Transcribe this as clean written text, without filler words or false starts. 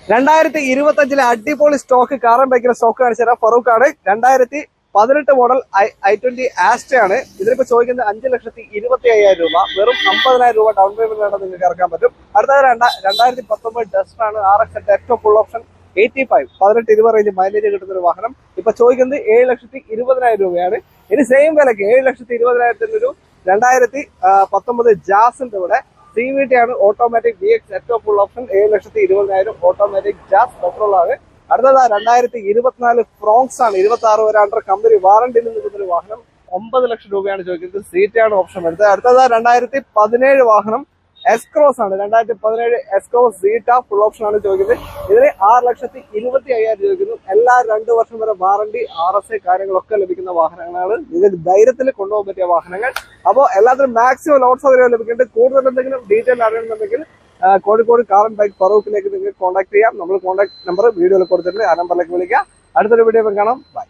2025 അടിപൊളി സ്റ്റോക്ക് കാറും ബൈക്കിന്റെ സ്റ്റോക്ക് കാണിച്ചു തരാം. ഫറൂഖ് ആണ്. 2018 മോഡൽ i20 ആസ്റ്റ ആണ്. ഇതിനിപ്പോ ചോദിക്കുന്നത് 5,25,000 രൂപ. വെറും 50,000 രൂപ ഡൗൺ പേയ്മെന്റ് നിങ്ങൾക്ക് ഇറക്കാൻ പറ്റും. അടുത്തത് 2019 ഡസ്റ്റർ ആണ്. RX ഏറ്റവും ഫുൾ ഓപ്ഷൻ 85 18-20 റേഞ്ച് മൈലേജ് കിട്ടുന്ന ഒരു വാഹനം. ഇപ്പൊ ചോദിക്കുന്നത് 7,20,000 രൂപയാണ്. ഇനി സെയിം വിലക്ക് 7,20,000 ഒരു 2019 ജാസിന്റെ കൂടെ CVT ആണ്. ഓട്ടോമാറ്റിക് VX ഏറ്റവും full option 7,20,000 automatic jazz petrol ആണ്. അടുത്തത് 2024 ഫ്രോങ്സ് ആണ്. 26 വരെ അണ്ടർ കമ്പനി വാറണ്ടിയിൽ നിൽക്കുന്ന ഒരു വാഹനം. 9 ലക്ഷം രൂപയാണ് ചോദിക്കുന്നത്. സീറ്റ് ആണ് ഓപ്ഷൻ എടുത്തത്. അടുത്തത് 2017 വാഹനം എസ്ക്രോസ് ആണ്. 2017 എസ്ക്രോസ് സീറ്റ ഫുൾ ഓപ്ഷൻ ആണ് ചോദിക്കുന്നത്. ഇതിന് 6,25,000 ചോദിക്കുന്നു. എല്ലാ 2 വർഷം വരെ വാറണ്ടി RSA കാര്യങ്ങളൊക്കെ ലഭിക്കുന്ന വാഹനങ്ങളാണ്. നിങ്ങൾക്ക് ധൈര്യത്തിൽ കൊണ്ടുപോകാൻ പറ്റിയ വാഹനങ്ങൾ. അപ്പോൾ എല്ലാത്തിനും മാക്സിമം ലോഡ് സൗകര്യം ലഭിക്കുന്നുണ്ട്. കൂടുതൽ എന്തെങ്കിലും ഡീറ്റെയിൽ അറിയണമെന്നുണ്ടെങ്കിൽ കോഴിക്കോട് കാർ ആൻഡ് ബൈക്ക് ഫറൂഖിലേക്ക് നിങ്ങൾക്ക് കോൺടാക്ട് ചെയ്യാം. നമ്മൾ കോൺടാക്ട് നമ്പർ വീഡിയോയിൽ കൊടുത്തിട്ടുണ്ട്. ആ നമ്പറിലേക്ക് വിളിക്കുക. അടുത്തൊരു വീഡിയോ കാണാം. ബൈ.